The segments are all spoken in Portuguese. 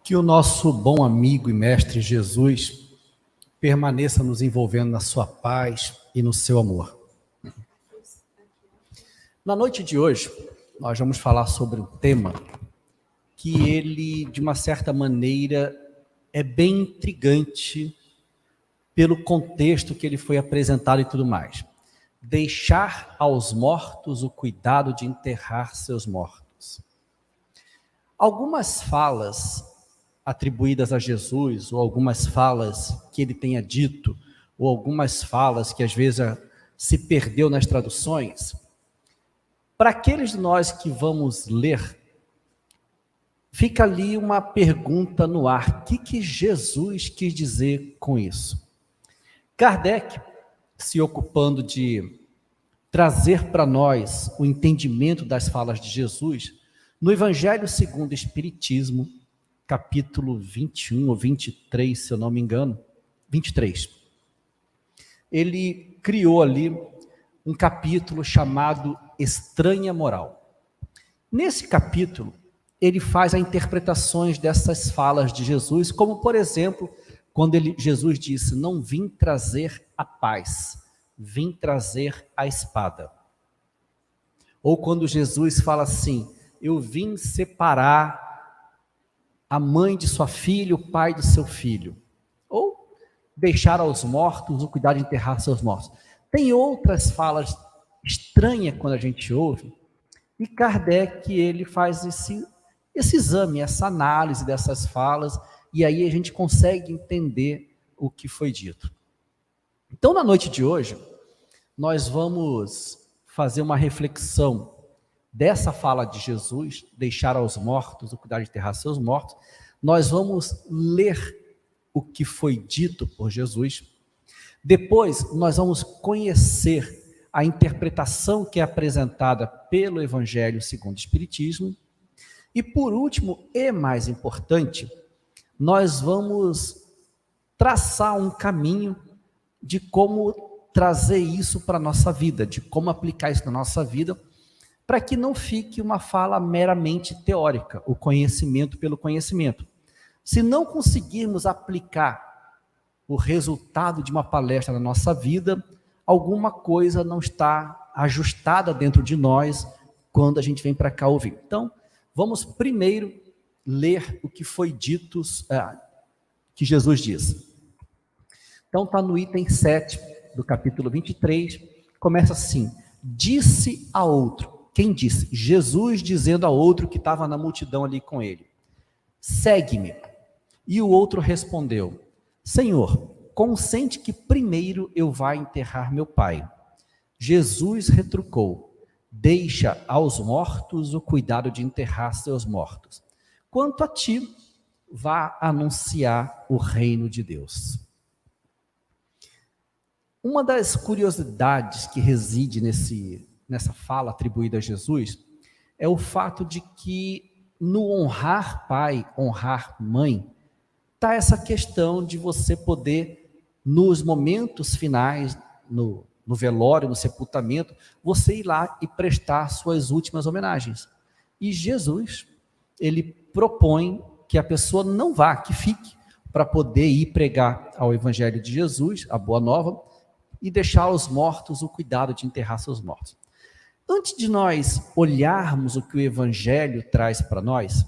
Que o nosso bom amigo e mestre Jesus permaneça nos envolvendo na sua paz e no seu amor. Na noite de hoje, nós vamos falar sobre um tema que ele, de uma certa maneira, é bem intrigante pelo contexto que ele foi apresentado e tudo mais. Deixar aos mortos o cuidado de enterrar seus mortos. Algumas falas atribuídas a Jesus, ou algumas falas que ele tenha dito, ou algumas falas que às vezes se perdeu nas traduções, para aqueles de nós que vamos ler, fica ali uma pergunta no ar: o que Jesus quis dizer com isso? Kardec, se ocupando de trazer para nós o entendimento das falas de Jesus, no Evangelho segundo o Espiritismo, capítulo 21 ou 23, se eu não me engano, 23. Ele criou ali um capítulo chamado Estranha Moral. Nesse capítulo, ele faz as interpretações dessas falas de Jesus, como, por exemplo, quando Jesus disse: não vim trazer a paz, vim trazer a espada. Ou quando Jesus fala assim: eu vim separar a mãe de sua filha, o pai de seu filho. Ou deixar aos mortos o cuidado de enterrar seus mortos. Tem outras falas estranhas quando a gente ouve, e Kardec, ele faz esse exame, essa análise dessas falas, e aí a gente consegue entender o que foi dito. Então, na noite de hoje, nós vamos fazer uma reflexão dessa fala de Jesus, deixar aos mortos o cuidado de enterrar seus mortos. Nós vamos ler o que foi dito por Jesus. Depois, nós vamos conhecer a interpretação que é apresentada pelo Evangelho segundo o Espiritismo. E por último, e mais importante, nós vamos traçar um caminho de como trazer isso para a nossa vida, de como aplicar isso na nossa vida, para que não fique uma fala meramente teórica, o conhecimento pelo conhecimento. Se não conseguirmos aplicar o resultado de uma palestra na nossa vida, alguma coisa não está ajustada dentro de nós quando a gente vem para cá ouvir. Então, vamos primeiro ler o que foi dito, que Jesus disse. Então, está no item 7 do capítulo 23, começa assim: disse a outro. Quem disse? Jesus dizendo a outro que estava na multidão ali com ele: segue-me. E o outro respondeu: Senhor, consente que primeiro eu vá enterrar meu pai. Jesus retrucou: deixa aos mortos o cuidado de enterrar seus mortos. Quanto a ti, vá anunciar o reino de Deus. Uma das curiosidades que reside nessa fala atribuída a Jesus é o fato de que no honrar pai, honrar mãe, está essa questão de você poder, nos momentos finais, no velório, no sepultamento, você ir lá e prestar suas últimas homenagens. E Jesus, ele propõe que a pessoa não vá, que fique, para poder ir pregar ao Evangelho de Jesus, a Boa Nova, e deixar aos mortos o cuidado de enterrar seus mortos. Antes de nós olharmos o que o Evangelho traz para nós,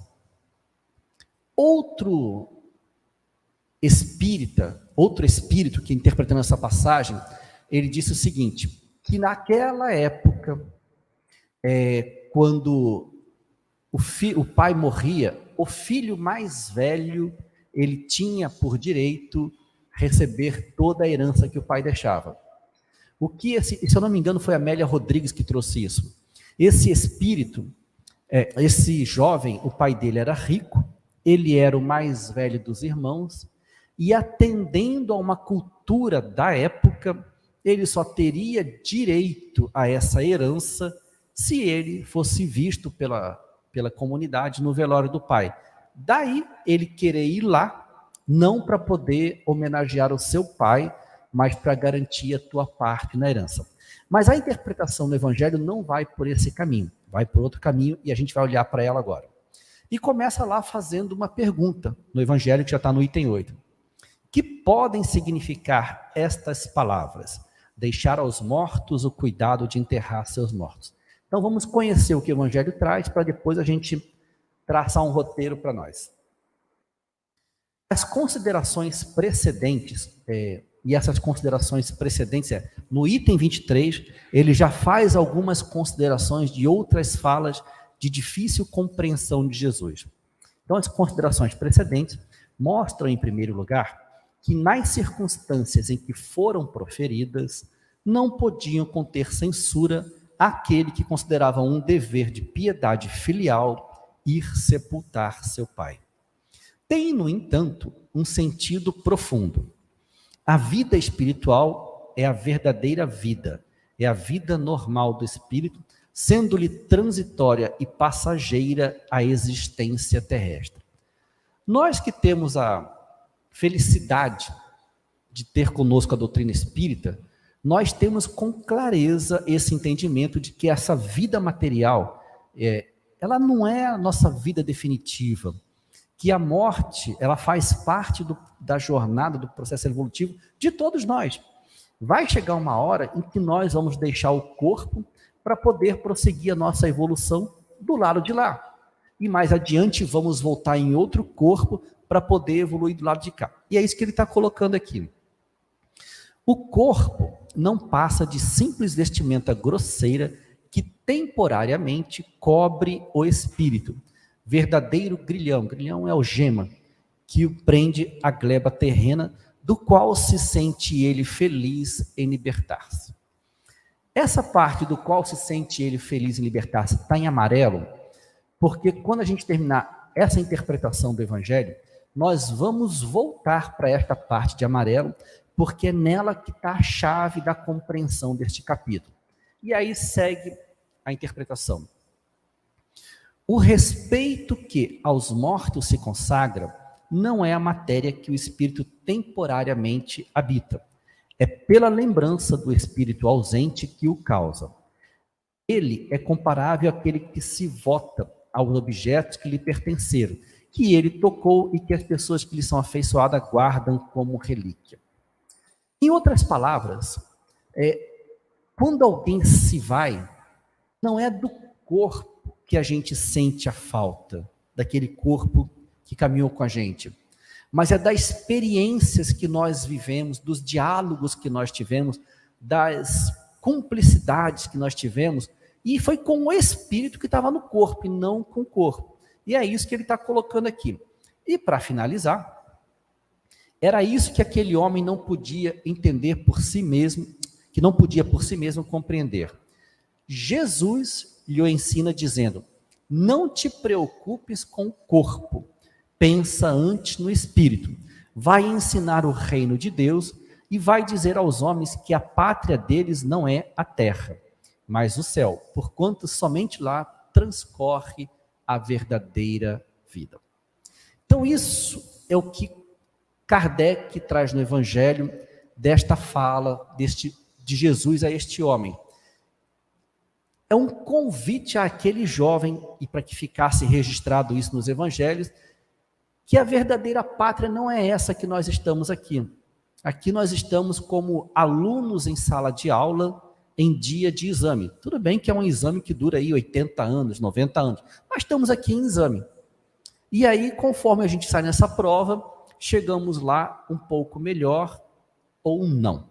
outro espírito que interpretando essa passagem, ele disse o seguinte, que naquela época, quando o pai morria, o filho mais velho, ele tinha por direito receber toda a herança que o pai deixava. Se eu não me engano, foi a Amélia Rodrigues que trouxe isso. Esse espírito, esse jovem, o pai dele era rico, ele era o mais velho dos irmãos, e atendendo a uma cultura da época, ele só teria direito a essa herança se ele fosse visto pela comunidade no velório do pai. Daí ele querer ir lá, não para poder homenagear o seu pai, mas para garantir a tua parte na herança. Mas a interpretação do Evangelho não vai por esse caminho, vai por outro caminho, e a gente vai olhar para ela agora. E começa lá fazendo uma pergunta, no Evangelho que já está no item 8. Que podem significar estas palavras? Deixar aos mortos o cuidado de enterrar seus mortos. Então vamos conhecer o que o Evangelho traz, para depois a gente traçar um roteiro para nós. As considerações precedentes, e essas considerações precedentes, no item 23, ele já faz algumas considerações de outras falas de difícil compreensão de Jesus. Então, as considerações precedentes mostram, em primeiro lugar, que nas circunstâncias em que foram proferidas, não podiam conter censura àquele que considerava um dever de piedade filial ir sepultar seu pai. Tem, no entanto, um sentido profundo. A vida espiritual é a verdadeira vida, é a vida normal do espírito, sendo-lhe transitória e passageira a existência terrestre. Nós que temos a felicidade de ter conosco a doutrina espírita, nós temos com clareza esse entendimento de que essa vida material, ela não é a nossa vida definitiva, que a morte, ela faz parte da jornada, do processo evolutivo de todos nós. Vai chegar uma hora em que nós vamos deixar o corpo para poder prosseguir a nossa evolução do lado de lá. E mais adiante vamos voltar em outro corpo para poder evoluir do lado de cá. E é isso que ele está colocando aqui. O corpo não passa de simples vestimenta grosseira que temporariamente cobre o espírito. Verdadeiro grilhão. Grilhão é algema, que o prende à gleba terrena, do qual se sente ele feliz em libertar-se. Essa parte do qual se sente ele feliz em libertar-se está em amarelo, porque quando a gente terminar essa interpretação do Evangelho, nós vamos voltar para esta parte de amarelo, porque é nela que está a chave da compreensão deste capítulo. E aí segue a interpretação. O respeito que aos mortos se consagra não é a matéria que o espírito temporariamente habita. É pela lembrança do espírito ausente que o causa. Ele é comparável àquele que se vota aos objetos que lhe pertenceram, que ele tocou e que as pessoas que lhe são afeiçoadas guardam como relíquia. Em outras palavras, quando alguém se vai, não é do corpo que a gente sente a falta, daquele corpo que caminhou com a gente, mas é das experiências que nós vivemos, dos diálogos que nós tivemos, das cumplicidades que nós tivemos, e foi com o espírito que estava no corpo, e não com o corpo. E é isso que ele está colocando aqui. E para finalizar, era isso que aquele homem não podia entender por si mesmo, que não podia por si mesmo compreender. Jesus lhe o ensina dizendo: não te preocupes com o corpo, pensa antes no espírito. Vai ensinar o reino de Deus e vai dizer aos homens que a pátria deles não é a terra, mas o céu, porquanto somente lá transcorre a verdadeira vida. Então isso é o que Kardec traz no Evangelho desta fala de Jesus a este homem. É um convite àquele jovem, e para que ficasse registrado isso nos Evangelhos, que a verdadeira pátria não é essa que nós estamos aqui. Aqui nós estamos como alunos em sala de aula, em dia de exame. Tudo bem que é um exame que dura aí 80 anos, 90 anos, mas estamos aqui em exame. E aí, conforme a gente sai nessa prova, chegamos lá um pouco melhor ou não.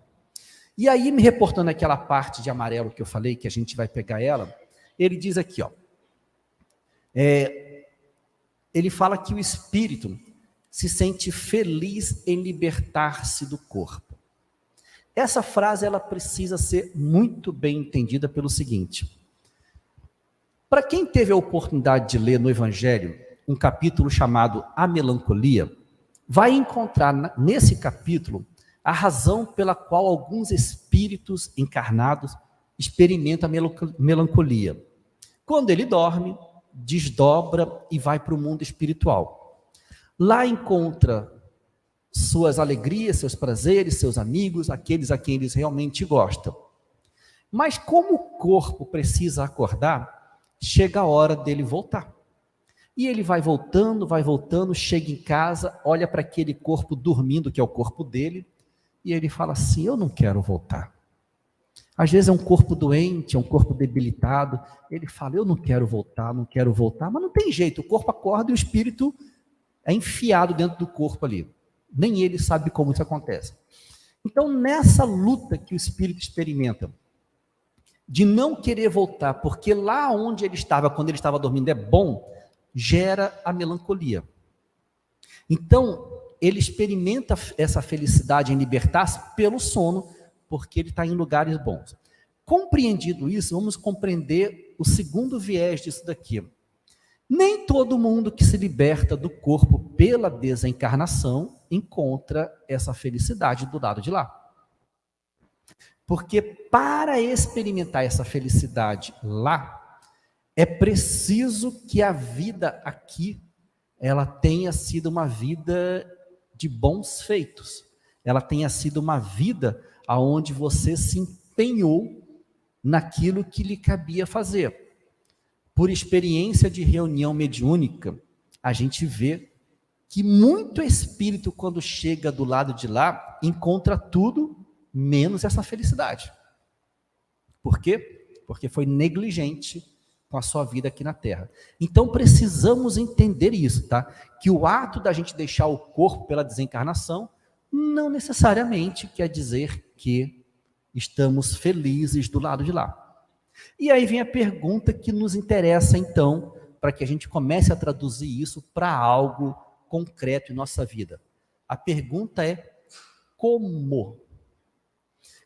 E aí, me reportando aquela parte de amarelo que eu falei, que a gente vai pegar ela, ele diz aqui, ele fala que o espírito se sente feliz em libertar-se do corpo. Essa frase, ela precisa ser muito bem entendida pelo seguinte: para quem teve a oportunidade de ler no Evangelho um capítulo chamado A Melancolia, vai encontrar nesse capítulo a razão pela qual alguns espíritos encarnados experimentam a melancolia. Quando ele dorme, desdobra e vai para o mundo espiritual. Lá encontra suas alegrias, seus prazeres, seus amigos, aqueles a quem eles realmente gostam. Mas como o corpo precisa acordar, chega a hora dele voltar. E ele vai voltando, chega em casa, olha para aquele corpo dormindo, que é o corpo dele, e ele fala assim: eu não quero voltar. Às vezes é um corpo doente, é um corpo debilitado, ele fala: eu não quero voltar, mas não tem jeito, o corpo acorda e o espírito é enfiado dentro do corpo ali. Nem ele sabe como isso acontece. Então, nessa luta que o espírito experimenta, de não querer voltar, porque lá onde ele estava, quando ele estava dormindo, é bom, gera a melancolia. Então, ele experimenta essa felicidade em libertar-se pelo sono, porque ele está em lugares bons. Compreendido isso, vamos compreender o segundo viés disso daqui. Nem todo mundo que se liberta do corpo pela desencarnação encontra essa felicidade do lado de lá. Porque para experimentar essa felicidade lá, é preciso que a vida aqui, ela tenha sido uma vida de bons feitos. Ela tenha sido uma vida onde você se empenhou naquilo que lhe cabia fazer. Por experiência de reunião mediúnica, a gente vê que muito espírito, quando chega do lado de lá, encontra tudo menos essa felicidade. Por quê? Porque foi negligente com a sua vida aqui na Terra. Então precisamos entender isso, tá? Que o ato da gente deixar o corpo pela desencarnação não necessariamente quer dizer que estamos felizes do lado de lá. E aí vem a pergunta que nos interessa então, para que a gente comece a traduzir isso para algo concreto em nossa vida. A pergunta é: como?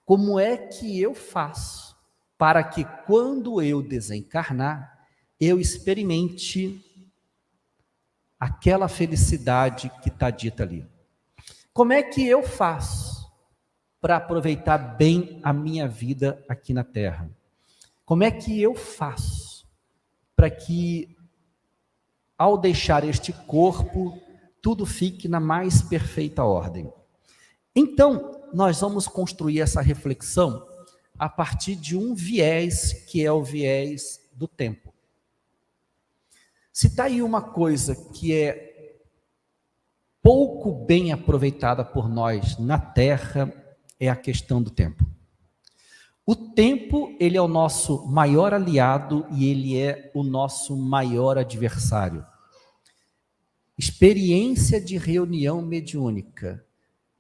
Como é que eu faço para que quando eu desencarnar, eu experimente aquela felicidade que está dita ali? Como é que eu faço para aproveitar bem a minha vida aqui na Terra? Como é que eu faço para que, ao deixar este corpo, tudo fique na mais perfeita ordem? Então, nós vamos construir essa reflexão a partir de um viés, que é o viés do tempo. Se está aí uma coisa que é pouco bem aproveitada por nós na Terra, é a questão do tempo. O tempo, ele é o nosso maior aliado e ele é o nosso maior adversário. Experiência de reunião mediúnica.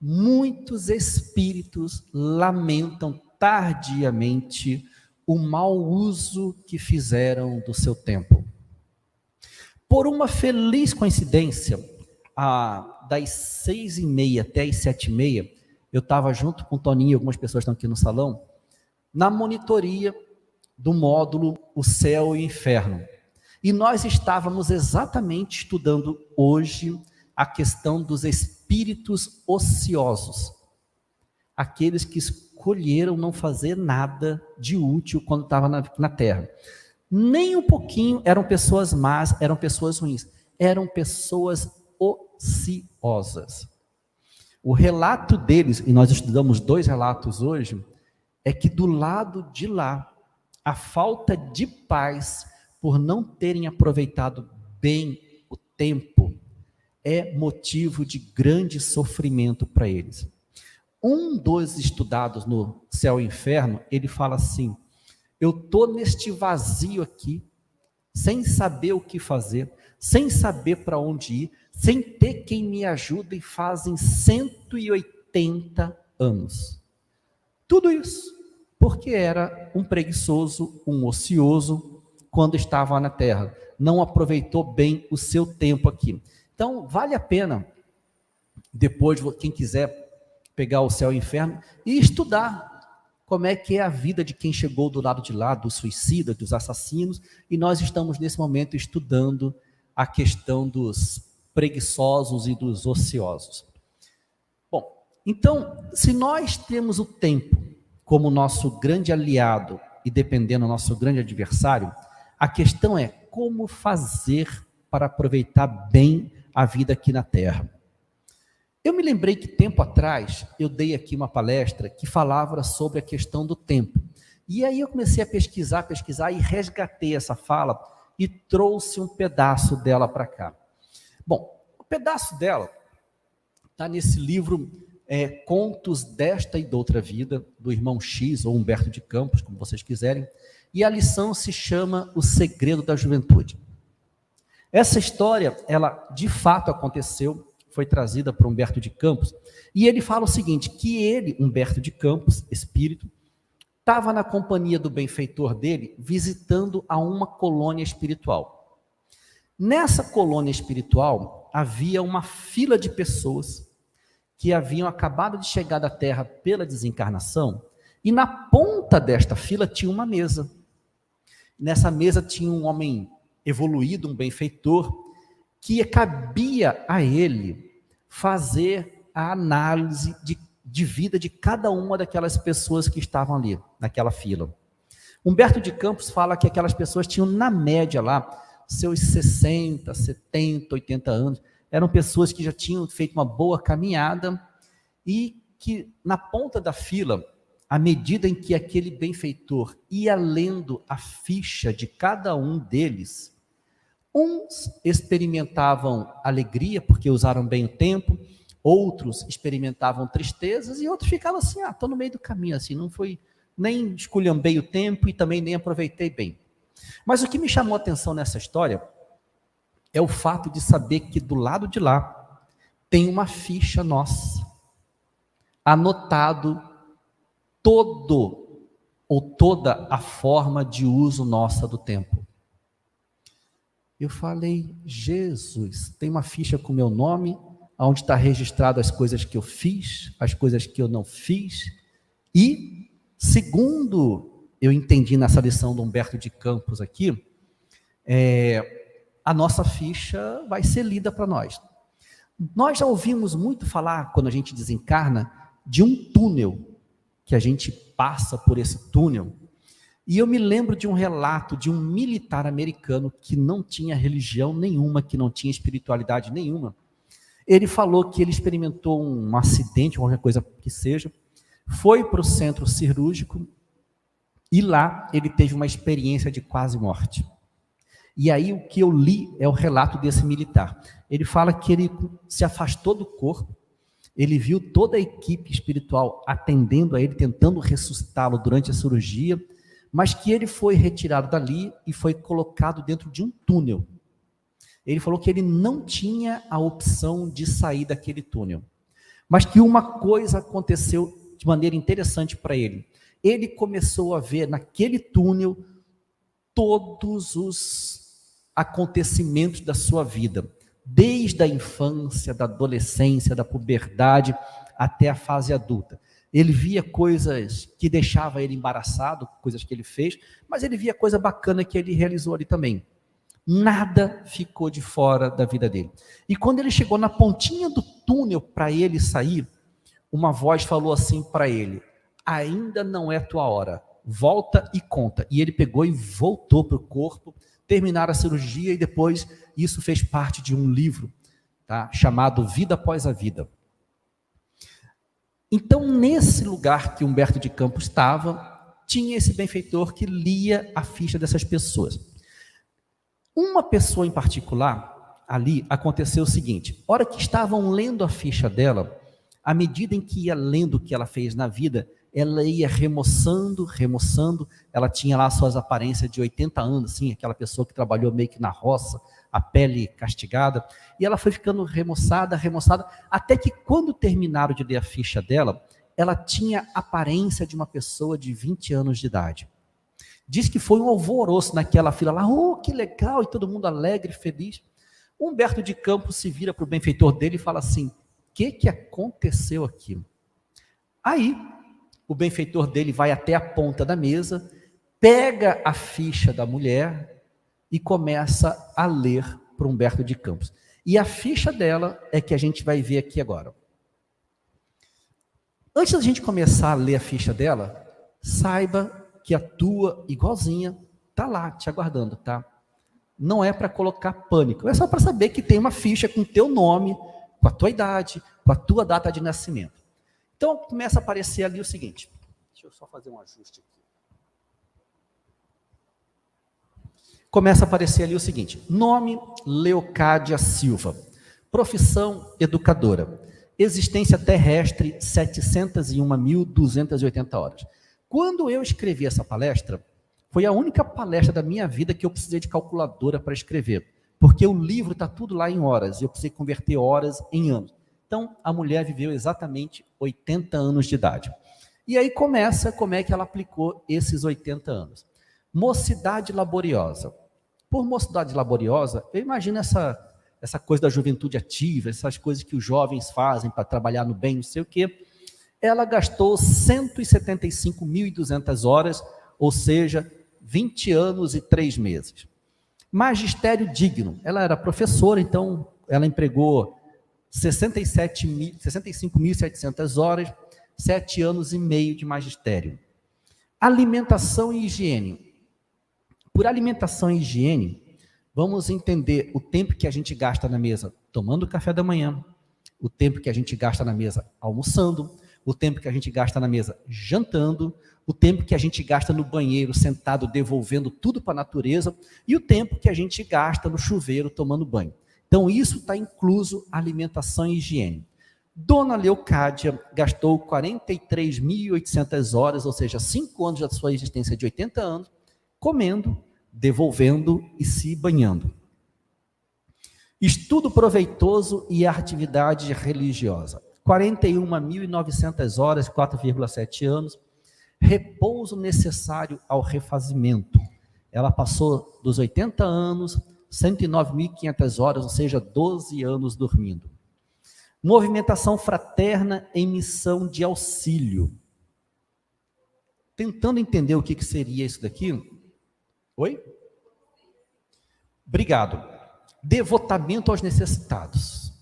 Muitos espíritos lamentam tardiamente o mau uso que fizeram do seu tempo. Por uma feliz coincidência, das 6h30 até as 7h30, eu estava junto com o Toninho e algumas pessoas estão aqui no salão, na monitoria do módulo O Céu e o Inferno. E nós estávamos exatamente estudando hoje a questão dos espíritos ociosos. Aqueles que escolheram não fazer nada de útil quando estavam na Terra. Nem um pouquinho eram pessoas más, eram pessoas ruins. Eram pessoas ociosas. O relato deles, e nós estudamos 2 relatos hoje, é que do lado de lá, a falta de paz, por não terem aproveitado bem o tempo, é motivo de grande sofrimento para eles. Um dos estudados no Céu e Inferno, ele fala assim: eu estou neste vazio aqui, sem saber o que fazer, sem saber para onde ir, sem ter quem me ajude, e fazem 180 anos. Tudo isso porque era um preguiçoso, um ocioso, quando estava na Terra. Não aproveitou bem o seu tempo aqui. Então, vale a pena, depois, quem quiser pegar o Céu e o Inferno, e estudar como é que é a vida de quem chegou do lado de lá, dos suicidas, dos assassinos, e nós estamos nesse momento estudando a questão dos preguiçosos e dos ociosos. Bom, então, se nós temos o tempo como nosso grande aliado e dependendo do nosso grande adversário, a questão é como fazer para aproveitar bem a vida aqui na Terra. Eu me lembrei que tempo atrás eu dei aqui uma palestra que falava sobre a questão do tempo. E aí eu comecei a pesquisar e resgatei essa fala e trouxe um pedaço dela para cá. Bom, o pedaço dela está nesse livro Contos desta e doutra vida, do irmão X, ou Humberto de Campos, como vocês quiserem, e a lição se chama O Segredo da Juventude. Essa história, ela de fato aconteceu, foi trazida por Humberto de Campos, e ele fala o seguinte, que ele, Humberto de Campos, espírito, estava na companhia do benfeitor dele, visitando a uma colônia espiritual. Nessa colônia espiritual, havia uma fila de pessoas que haviam acabado de chegar da Terra pela desencarnação, e na ponta desta fila tinha uma mesa. Nessa mesa tinha um homem evoluído, um benfeitor, que cabia a ele fazer a análise de vida de cada uma daquelas pessoas que estavam ali, naquela fila. Humberto de Campos fala que aquelas pessoas tinham, na média lá, seus 60, 70, 80 anos, eram pessoas que já tinham feito uma boa caminhada e que, na ponta da fila, à medida em que aquele benfeitor ia lendo a ficha de cada um deles, uns experimentavam alegria, porque usaram bem o tempo, outros experimentavam tristezas, e outros ficavam assim, estou no meio do caminho, assim, não foi, nem esculhambei o tempo e também nem aproveitei bem. Mas o que me chamou a atenção nessa história é o fato de saber que do lado de lá tem uma ficha nossa, anotado todo ou toda a forma de uso nossa do tempo. Eu falei, Jesus, tem uma ficha com meu nome, onde está registrado as coisas que eu fiz, as coisas que eu não fiz, e, segundo eu entendi nessa lição do Humberto de Campos aqui, a nossa ficha vai ser lida para nós. Nós já ouvimos muito falar, quando a gente desencarna, de um túnel, que a gente passa por esse túnel, e eu me lembro de um relato de um militar americano que não tinha religião nenhuma, que não tinha espiritualidade nenhuma. Ele falou que ele experimentou um acidente, qualquer coisa que seja, foi para o centro cirúrgico e lá ele teve uma experiência de quase morte. E aí o que eu li é o relato desse militar. Ele fala que ele se afastou do corpo, ele viu toda a equipe espiritual atendendo a ele, tentando ressuscitá-lo durante a cirurgia, mas que ele foi retirado dali e foi colocado dentro de um túnel. Ele falou que ele não tinha a opção de sair daquele túnel, mas que uma coisa aconteceu de maneira interessante para ele. Ele começou a ver naquele túnel todos os acontecimentos da sua vida, desde a infância, da adolescência, da puberdade, até a fase adulta. Ele via coisas que deixavam ele embaraçado, coisas que ele fez, mas ele via coisa bacana que ele realizou ali também. Nada ficou de fora da vida dele. E quando ele chegou na pontinha do túnel para ele sair, uma voz falou assim para ele, ainda não é tua hora, volta e conta. E ele pegou e voltou para o corpo, terminaram a cirurgia e depois isso fez parte de um livro, tá, chamado Vida Após a Vida. Então, nesse lugar que Humberto de Campos estava, tinha esse benfeitor que lia a ficha dessas pessoas. Uma pessoa em particular, ali, aconteceu o seguinte, a hora que estavam lendo a ficha dela, à medida em que ia lendo o que ela fez na vida, ela ia remoçando, ela tinha lá suas aparências de 80 anos, assim, aquela pessoa que trabalhou meio que na roça, a pele castigada, e ela foi ficando remoçada, até que quando terminaram de ler a ficha dela, ela tinha a aparência de uma pessoa de 20 anos de idade. Diz que foi um alvoroço naquela fila lá, que legal, e todo mundo alegre, feliz. Humberto de Campos se vira para o benfeitor dele e fala assim, o que aconteceu aqui? Aí, o benfeitor dele vai até a ponta da mesa, pega a ficha da mulher e começa a ler para Humberto de Campos. E a ficha dela é que a gente vai ver aqui agora. Antes da gente começar a ler a ficha dela, saiba que a tua igualzinha está lá te aguardando, tá? Não é para colocar pânico, é só para saber que tem uma ficha com o teu nome, com a tua idade, com a tua data de nascimento. Então começa a aparecer ali o seguinte, deixa eu só fazer um ajuste aqui. começa a aparecer ali o seguinte: nome, Leocádia Silva. Profissão, educadora. Existência terrestre, 701.280 horas. Quando eu escrevi essa palestra, foi a única palestra da minha vida que eu precisei de calculadora para escrever, porque o livro está tudo lá em horas, e eu precisei converter horas em anos. Então, a mulher viveu exatamente 80 anos de idade. E aí começa como é que ela aplicou esses 80 anos. Mocidade laboriosa. Por mocidade laboriosa, eu imagino essa coisa da juventude ativa, essas coisas que os jovens fazem para trabalhar no bem, não sei o quê. Ela gastou 175.200 horas, ou seja, 20 anos e 3 meses. Magistério digno. Ela era professora, então ela empregou 65.700 horas, 7 anos e meio de magistério. Alimentação e higiene. Por alimentação e higiene, vamos entender o tempo que a gente gasta na mesa tomando café da manhã, o tempo que a gente gasta na mesa almoçando, o tempo que a gente gasta na mesa jantando, o tempo que a gente gasta no banheiro sentado devolvendo tudo para a natureza e o tempo que a gente gasta no chuveiro tomando banho. Então isso está incluso alimentação e higiene. Dona Leocádia gastou 43.800 horas, ou seja, 5 anos da sua existência de 80 anos, comendo, devolvendo e se banhando. Estudo proveitoso e atividade religiosa. 41.900 horas, 4,7 anos. Repouso necessário ao refazimento. Ela passou dos 80 anos, 109.500 horas, ou seja, 12 anos dormindo. Movimentação fraterna em missão de auxílio. Tentando entender o que seria isso daqui. Oi? Obrigado. Devotamento aos necessitados.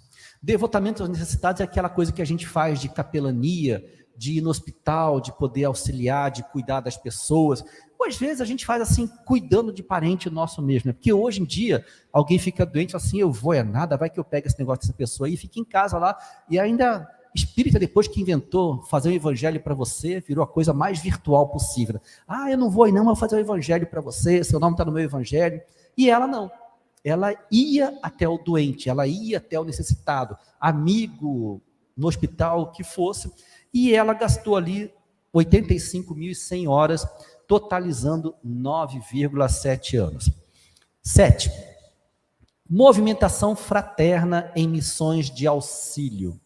Devotamento aos necessitados é aquela coisa que a gente faz de capelania, de ir no hospital, de poder auxiliar, de cuidar das pessoas. Ou às vezes a gente faz assim, cuidando de parente nosso mesmo, né? Porque hoje em dia, alguém fica doente, assim, eu vou, é nada, vai que eu pego esse negócio dessa pessoa e fica em casa lá, e ainda espírita, depois que inventou fazer o evangelho para você, virou a coisa mais virtual possível. Ah, eu não vou aí não, mas vou fazer o evangelho para você, seu nome está no meu evangelho. E ela não. Ela ia até o doente, ela ia até o necessitado, amigo, no hospital, o que fosse, e ela gastou ali 85.100 horas, totalizando 9,7 anos. 7. Movimentação fraterna em missões de auxílio.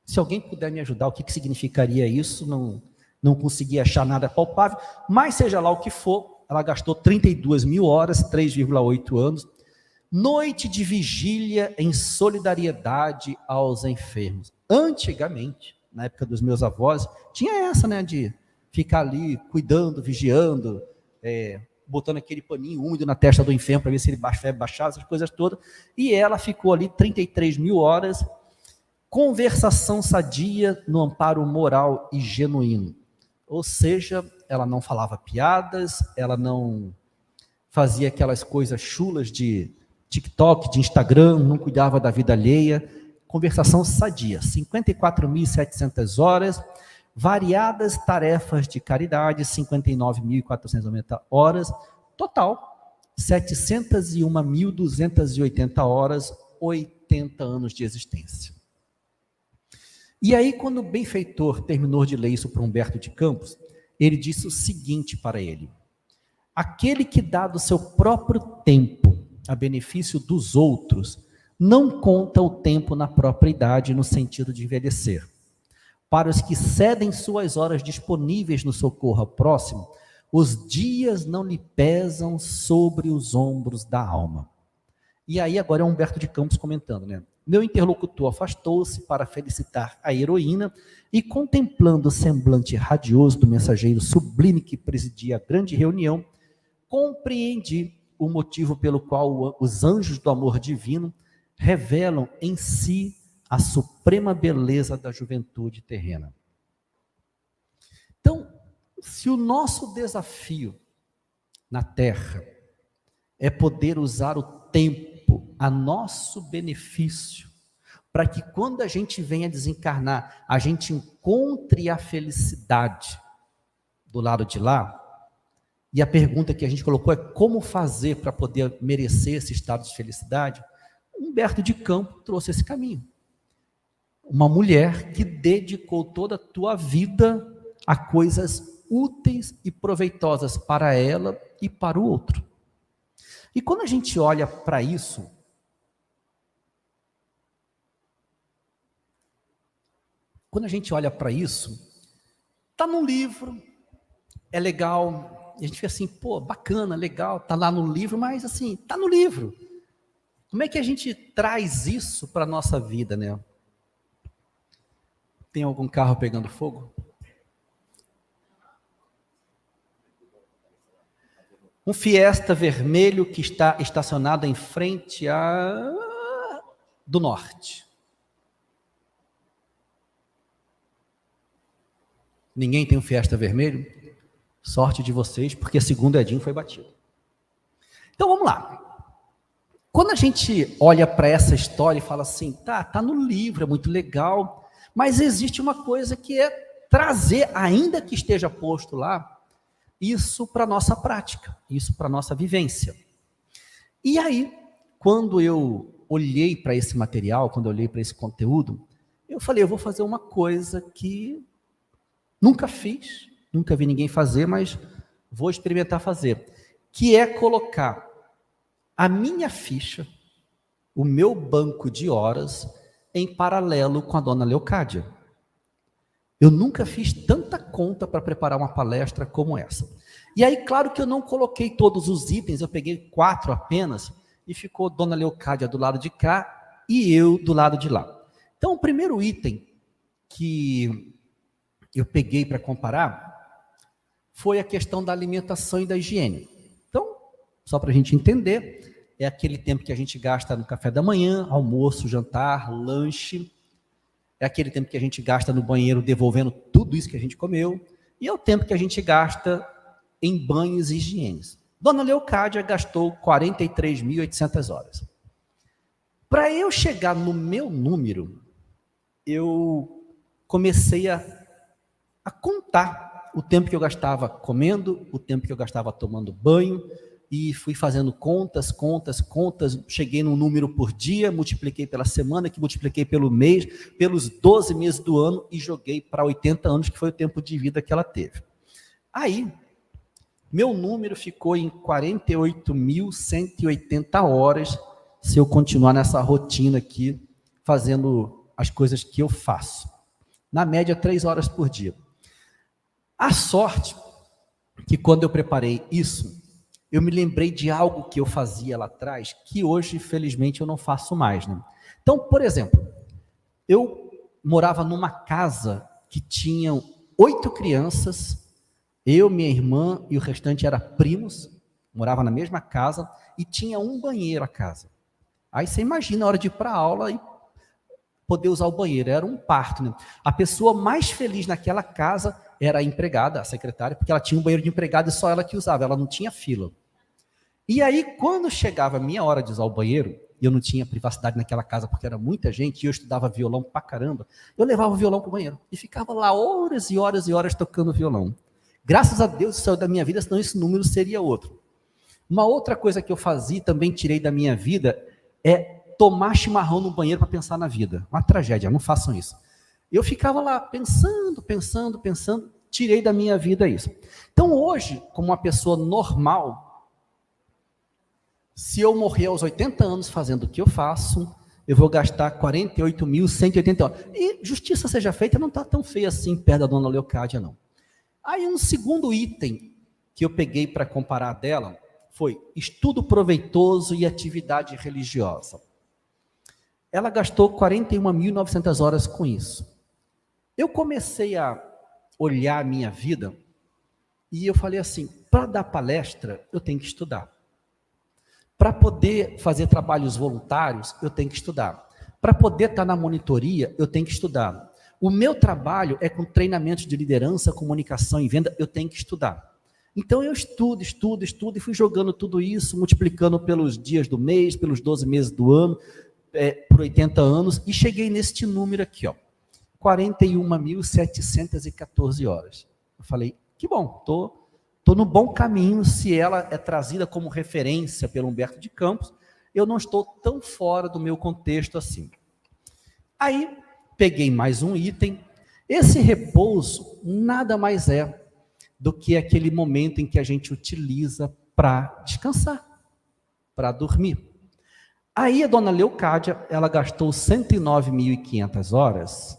Se alguém puder me ajudar, o que significaria isso? Não consegui achar nada palpável, mas seja lá o que for, ela gastou 32.000 horas, 3,8 anos. Noite de vigília em solidariedade aos enfermos. Antigamente, na época dos meus avós, tinha essa, né, de ficar ali cuidando, vigiando, botando aquele paninho úmido na testa do enfermo para ver se ele baixava, essas coisas todas. E ela ficou ali 33.000 horas. Conversação sadia no amparo moral e genuíno. Ou seja, ela não falava piadas, ela não fazia aquelas coisas chulas de TikTok, de Instagram, não cuidava da vida alheia. Conversação sadia, 54.700 horas. Variadas tarefas de caridade, 59.490 horas. Total, 701.280 horas, 80 anos de existência. E aí, quando o benfeitor terminou de ler isso para Humberto de Campos, ele disse o seguinte para ele: aquele que dá do seu próprio tempo a benefício dos outros, não conta o tempo na própria idade no sentido de envelhecer. Para os que cedem suas horas disponíveis no socorro ao próximo, os dias não lhe pesam sobre os ombros da alma. E aí agora é Humberto de Campos comentando, né? Meu interlocutor afastou-se para felicitar a heroína e, contemplando o semblante radioso do mensageiro sublime que presidia a grande reunião, compreendi o motivo pelo qual os anjos do amor divino revelam em si a suprema beleza da juventude terrena. Então, se o nosso desafio na Terra é poder usar o tempo a nosso benefício, para que quando a gente venha desencarnar, a gente encontre a felicidade do lado de lá, e a pergunta que a gente colocou é como fazer para poder merecer esse estado de felicidade, Humberto de Campos trouxe esse caminho. Uma mulher que dedicou toda a tua vida a coisas úteis e proveitosas para ela e para o outro. E quando a gente olha para isso, está no livro, é legal, e a gente fica assim, pô, bacana, legal, está lá no livro, mas assim, está no livro. Como é que a gente traz isso para a nossa vida, né? Tem algum carro pegando fogo? Um Fiesta vermelho que está estacionado em frente do norte. Ninguém tem um Fiesta vermelho? Sorte de vocês, porque segundo Edinho foi batido. Então vamos lá. Quando a gente olha para essa história e fala assim, tá no livro, é muito legal, mas existe uma coisa que é trazer, ainda que esteja posto lá, isso para a nossa prática, isso para a nossa vivência. E aí, quando eu olhei para esse material, quando eu olhei para esse conteúdo, eu falei, eu vou fazer uma coisa que nunca fiz, nunca vi ninguém fazer, mas vou experimentar fazer, que é colocar a minha ficha, o meu banco de horas, em paralelo com a dona Leocádia. Eu nunca fiz tanta conta para preparar uma palestra como essa. E aí, claro que eu não coloquei todos os itens, eu peguei 4 apenas, e ficou dona Leocádia do lado de cá e eu do lado de lá. Então, o primeiro item que eu peguei para comparar foi a questão da alimentação e da higiene. Então, só para a gente entender, é aquele tempo que a gente gasta no café da manhã, almoço, jantar, lanche. É aquele tempo que a gente gasta no banheiro devolvendo tudo isso que a gente comeu. E é o tempo que a gente gasta em banhos e higienes. Dona Leocádia gastou 43.800 horas. Para eu chegar no meu número, eu comecei a contar o tempo que eu gastava comendo, o tempo que eu gastava tomando banho, e fui fazendo contas, cheguei num número por dia, multipliquei pela semana, que multipliquei pelo mês, pelos 12 meses do ano, e joguei para 80 anos, que foi o tempo de vida que ela teve. Aí, meu número ficou em 48.180 horas, se eu continuar nessa rotina aqui, fazendo as coisas que eu faço. Na média, 3 horas por dia. A sorte que quando eu preparei isso, eu me lembrei de algo que eu fazia lá atrás, que hoje, felizmente, eu não faço mais, né? Então, por exemplo, eu morava numa casa que tinha 8 crianças, eu, minha irmã e o restante era primos, morava na mesma casa, e tinha um banheiro a casa. Aí você imagina a hora de ir para a aula e poder usar o banheiro, era um parto, né? A pessoa mais feliz naquela casa era a empregada, a secretária, porque ela tinha um banheiro de empregada e só ela que usava, ela não tinha fila. E aí, quando chegava a minha hora de usar o banheiro, e eu não tinha privacidade naquela casa porque era muita gente, e eu estudava violão pra caramba, eu levava o violão pro banheiro e ficava lá horas e horas e horas tocando violão. Graças a Deus isso saiu da minha vida, senão esse número seria outro. Uma outra coisa que eu fazia, também tirei da minha vida, é tomar chimarrão no banheiro para pensar na vida. Uma tragédia, não façam isso. Eu ficava lá pensando, tirei da minha vida isso. Então hoje, como uma pessoa normal, se eu morrer aos 80 anos fazendo o que eu faço, eu vou gastar 48.180 horas. E justiça seja feita, não está tão feia assim perto da dona Leocádia, não. Aí um segundo item que eu peguei para comparar dela foi estudo proveitoso e atividade religiosa. Ela gastou 41.900 horas com isso. Eu comecei a olhar a minha vida e eu falei assim, para dar palestra, eu tenho que estudar. Para poder fazer trabalhos voluntários, eu tenho que estudar. Para poder estar na monitoria, eu tenho que estudar. O meu trabalho é com treinamentos de liderança, comunicação e venda, eu tenho que estudar. Então eu estudo e fui jogando tudo isso, multiplicando pelos dias do mês, pelos 12 meses do ano, por 80 anos, e cheguei neste número aqui, ó, 41.714 horas. Eu falei, que bom, estou estou no bom caminho se ela é trazida como referência pelo Humberto de Campos, eu não estou tão fora do meu contexto assim. Aí, peguei mais um item. Esse repouso nada mais é do que aquele momento em que a gente utiliza para descansar, para dormir. Aí a dona Leocádia, ela gastou 109.500 horas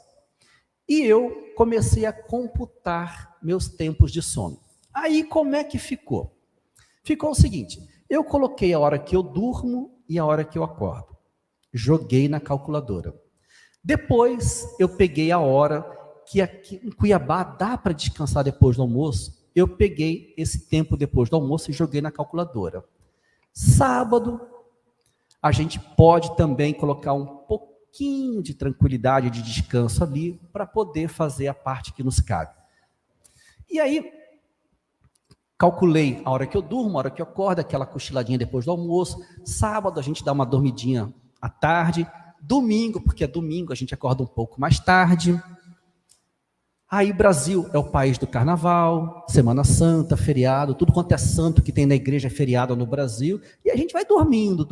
e eu comecei a computar meus tempos de sono. Aí como é que ficou? Ficou o seguinte, eu coloquei a hora que eu durmo e a hora que eu acordo. Joguei na calculadora. Depois eu peguei a hora que aqui em Cuiabá dá para descansar depois do almoço. Eu peguei esse tempo depois do almoço e joguei na calculadora. Sábado, a gente pode também colocar um pouquinho de tranquilidade, de descanso ali, para poder fazer a parte que nos cabe. E aí, calculei a hora que eu durmo, a hora que eu acordo, aquela cochiladinha depois do almoço. Sábado, a gente dá uma dormidinha à tarde. Domingo, porque é domingo, a gente acorda um pouco mais tarde. Aí, Brasil é o país do carnaval, Semana Santa, feriado, tudo quanto é santo que tem na igreja é feriado no Brasil, e a gente vai dormindo.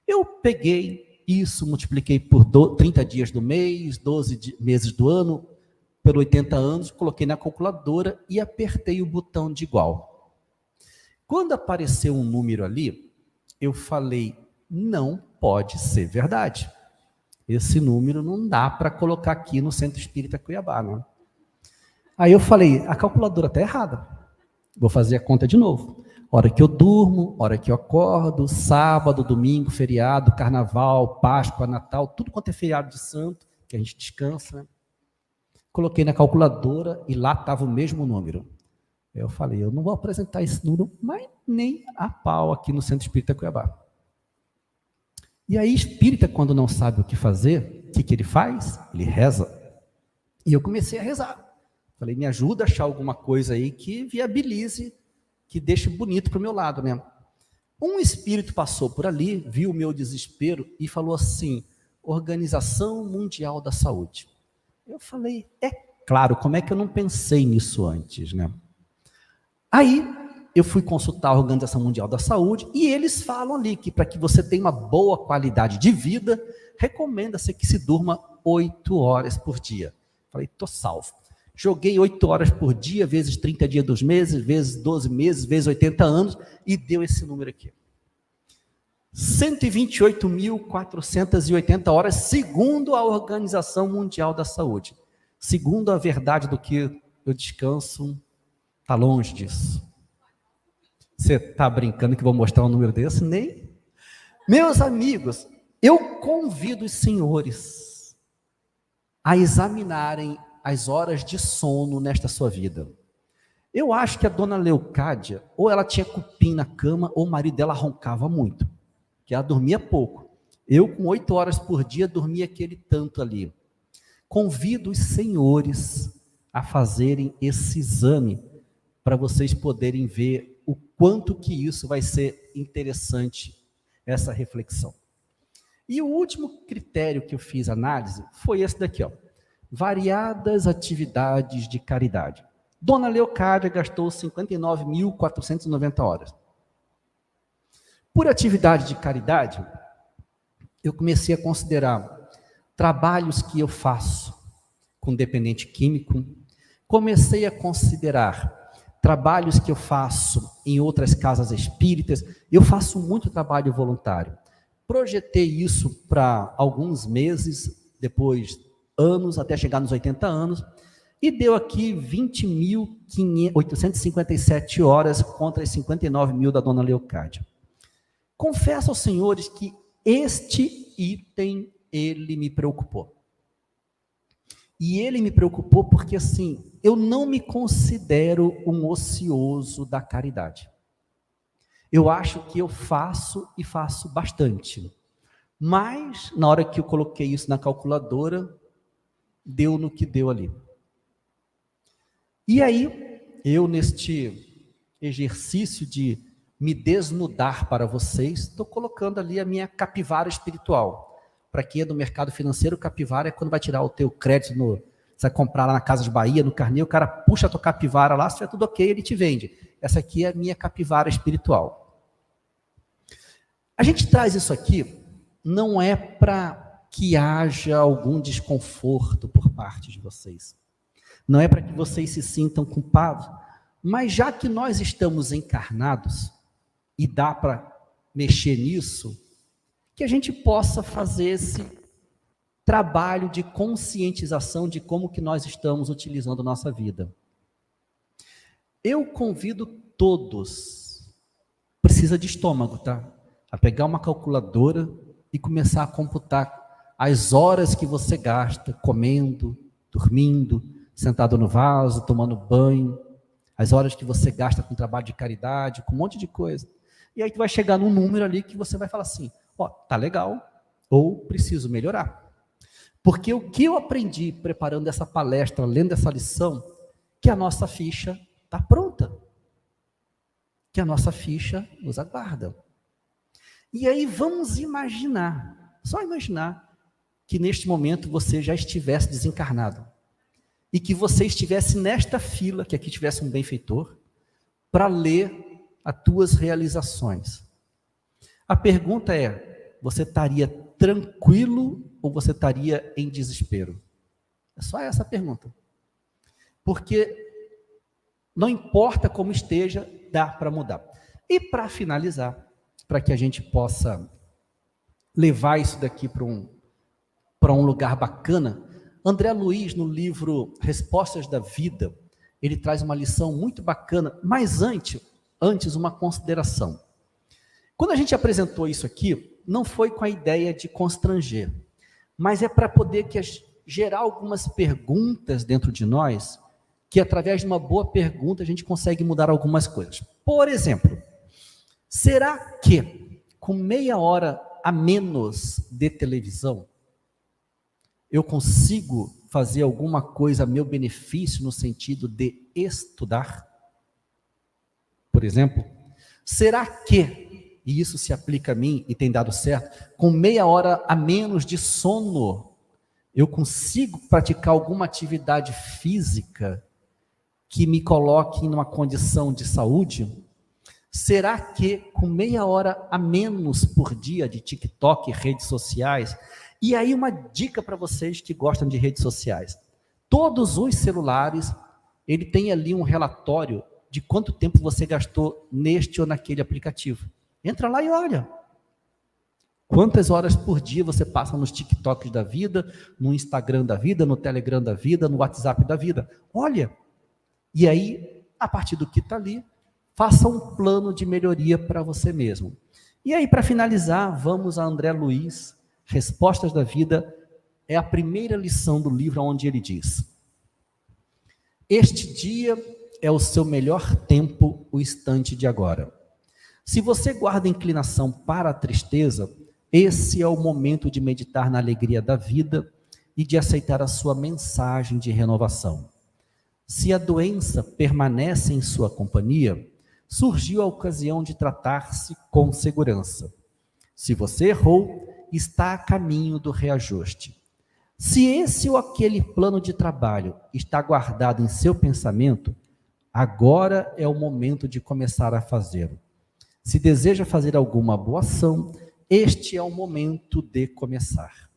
Eu peguei isso, multipliquei por 30 dias do mês, 12 meses do ano, por 80 anos, coloquei na calculadora e apertei o botão de igual. Quando apareceu um número ali, eu falei, não pode ser verdade. Esse número não dá para colocar aqui no Centro Espírita Cuiabá, né? Aí eu falei, a calculadora está errada. Vou fazer a conta de novo. Hora que eu durmo, hora que eu acordo, sábado, domingo, feriado, carnaval, Páscoa, Natal, tudo quanto é feriado de santo, que a gente descansa, né? Coloquei na calculadora e lá estava o mesmo número. Eu falei, eu não vou apresentar esse número, mas nem a pau aqui no Centro Espírita Cuiabá. E aí, espírita, quando não sabe o que fazer, o que ele faz? Ele reza. E eu comecei a rezar. Falei, me ajuda a achar alguma coisa aí que viabilize, que deixe bonito para o meu lado, né? Um espírito passou por ali, viu o meu desespero e falou assim, Organização Mundial da Saúde. Eu falei, é claro, como é que eu não pensei nisso antes, né? Aí, eu fui consultar a Organização Mundial da Saúde e eles falam ali que para que você tenha uma boa qualidade de vida, recomenda-se que se durma 8 horas por dia. Falei, estou salvo. Joguei 8 horas por dia, vezes 30 dias dos meses, vezes 12 meses, vezes 80 anos, e deu esse número aqui. 128.480 horas, segundo a Organização Mundial da Saúde. Segundo a verdade do que eu descanso, está longe disso. Você está brincando que vou mostrar um número desse? Nem. Meus amigos, eu convido os senhores a examinarem as horas de sono nesta sua vida. Eu acho que a dona Leocádia, ou ela tinha cupim na cama, ou o marido dela roncava muito, que ela dormia pouco. Eu, com 8 horas por dia, dormia aquele tanto ali. Convido os senhores a fazerem esse exame, para vocês poderem ver o quanto que isso vai ser interessante, essa reflexão. E o último critério que eu fiz análise foi esse daqui, ó. Variadas atividades de caridade. Dona Leocádia gastou 59.490 horas. Por atividade de caridade, eu comecei a considerar trabalhos que eu faço com dependente químico, comecei a considerar trabalhos que eu faço em outras casas espíritas, eu faço muito trabalho voluntário. Projetei isso para alguns meses, depois anos, até chegar nos 80 anos, e deu aqui 20.857 horas contra as 59.000 da dona Leocádia. Confesso aos senhores que este item, ele me preocupou. E ele me preocupou porque, assim, eu não me considero um ocioso da caridade. Eu acho que eu faço e faço bastante. Mas, na hora que eu coloquei isso na calculadora, deu no que deu ali. E aí, eu neste exercício de me desnudar para vocês, estou colocando ali a minha capivara espiritual. Para quem é do mercado financeiro, capivara é quando vai tirar o teu crédito Você vai comprar lá na Casa de Bahia, no Carnê, o cara puxa a tua capivara lá, se tiver tudo ok, ele te vende. Essa aqui é a minha capivara espiritual. A gente traz isso aqui, não é para que haja algum desconforto por parte de vocês. Não é para que vocês se sintam culpados. Mas já que nós estamos encarnados, e dá para mexer nisso, que a gente possa fazer esse trabalho de conscientização de como que nós estamos utilizando a nossa vida. Eu convido todos, precisa de estômago, tá? A pegar uma calculadora e começar a computar as horas que você gasta comendo, dormindo, sentado no vaso, tomando banho, as horas que você gasta com trabalho de caridade, com um monte de coisa. E aí tu vai chegar num número ali que você vai falar assim, ó, tá legal, ou preciso melhorar. Porque o que eu aprendi preparando essa palestra, lendo essa lição, que a nossa ficha está pronta. Que a nossa ficha nos aguarda. E aí vamos imaginar, só imaginar, que neste momento você já estivesse desencarnado. E que você estivesse nesta fila, que aqui tivesse um benfeitor, para ler as tuas realizações. A pergunta é, você estaria tranquilo ou você estaria em desespero? É só essa a pergunta. Porque não importa como esteja, dá para mudar. E para finalizar, para que a gente possa levar isso daqui para um lugar bacana, André Luiz, no livro Respostas da Vida, ele traz uma lição muito bacana, mas antes uma consideração. Quando a gente apresentou isso aqui, não foi com a ideia de constranger, mas é para poder gerar algumas perguntas dentro de nós, que através de uma boa pergunta a gente consegue mudar algumas coisas. Por exemplo, será que com meia hora a menos de televisão, eu consigo fazer alguma coisa a meu benefício no sentido de estudar? Por exemplo, será que, e isso se aplica a mim e tem dado certo, com meia hora a menos de sono, eu consigo praticar alguma atividade física que me coloque numa condição de saúde? Será que com meia hora a menos por dia de TikTok e redes sociais? E aí uma dica para vocês que gostam de redes sociais. Todos os celulares, ele tem ali um relatório de quanto tempo você gastou neste ou naquele aplicativo. Entra lá e olha. Quantas horas por dia você passa nos TikToks da vida, no Instagram da vida, no Telegram da vida, no WhatsApp da vida. Olha. E aí, a partir do que está ali, faça um plano de melhoria para você mesmo. E aí, para finalizar, vamos a André Luiz, Respostas da Vida, é a primeira lição do livro onde ele diz: este dia é o seu melhor tempo, o instante de agora. Se você guarda inclinação para a tristeza, esse é o momento de meditar na alegria da vida e de aceitar a sua mensagem de renovação. Se a doença permanece em sua companhia, surgiu a ocasião de tratar-se com segurança. Se você errou, está a caminho do reajuste. Se esse ou aquele plano de trabalho está guardado em seu pensamento, agora é o momento de começar a fazê-lo. Se deseja fazer alguma boa ação, este é o momento de começar.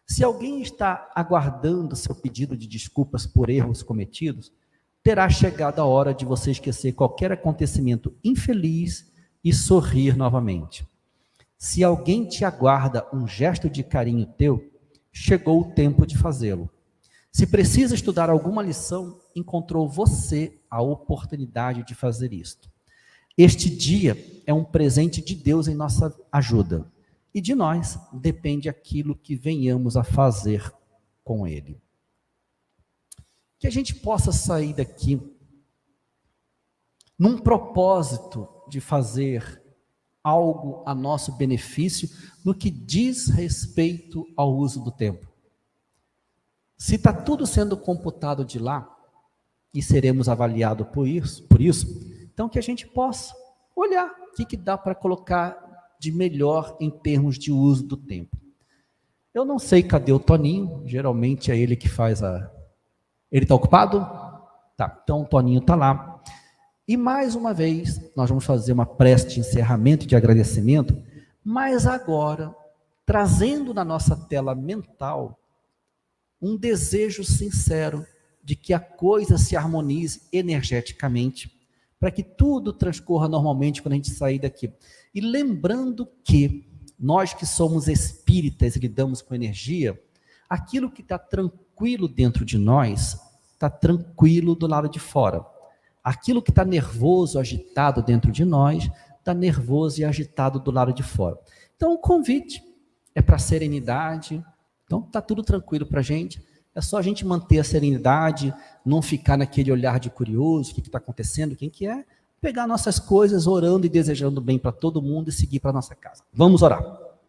Se alguém está aguardando seu pedido de desculpas por erros cometidos, terá chegado a hora de você esquecer qualquer acontecimento infeliz e sorrir novamente. Se alguém te aguarda um gesto de carinho teu, chegou o tempo de fazê-lo. Se precisa estudar alguma lição, encontrou você a oportunidade de fazer isto. Este dia é um presente de Deus em nossa ajuda, e de nós depende aquilo que venhamos a fazer com ele. Que a gente possa sair daqui num propósito de fazer algo a nosso benefício no que diz respeito ao uso do tempo. Se está tudo sendo computado de lá, e seremos avaliados por isso, então que a gente possa olhar o que dá para colocar de melhor em termos de uso do tempo. Eu não sei cadê o Toninho, geralmente é ele que faz Ele está ocupado? Tá, então o Toninho está lá. E mais uma vez, nós vamos fazer uma prece de encerramento, de agradecimento, mas agora, trazendo na nossa tela mental um desejo sincero de que a coisa se harmonize energeticamente, para que tudo transcorra normalmente quando a gente sair daqui. E lembrando que nós que somos espíritas e lidamos com energia, aquilo que está tranquilo dentro de nós, está tranquilo do lado de fora. Aquilo que está nervoso, agitado dentro de nós, está nervoso e agitado do lado de fora. Então o convite é para a serenidade. Então está tudo tranquilo para a gente. É só a gente manter a serenidade, não ficar naquele olhar de curioso, o que está acontecendo, quem que é, pegar nossas coisas, orando e desejando bem para todo mundo e seguir para nossa casa. Vamos orar.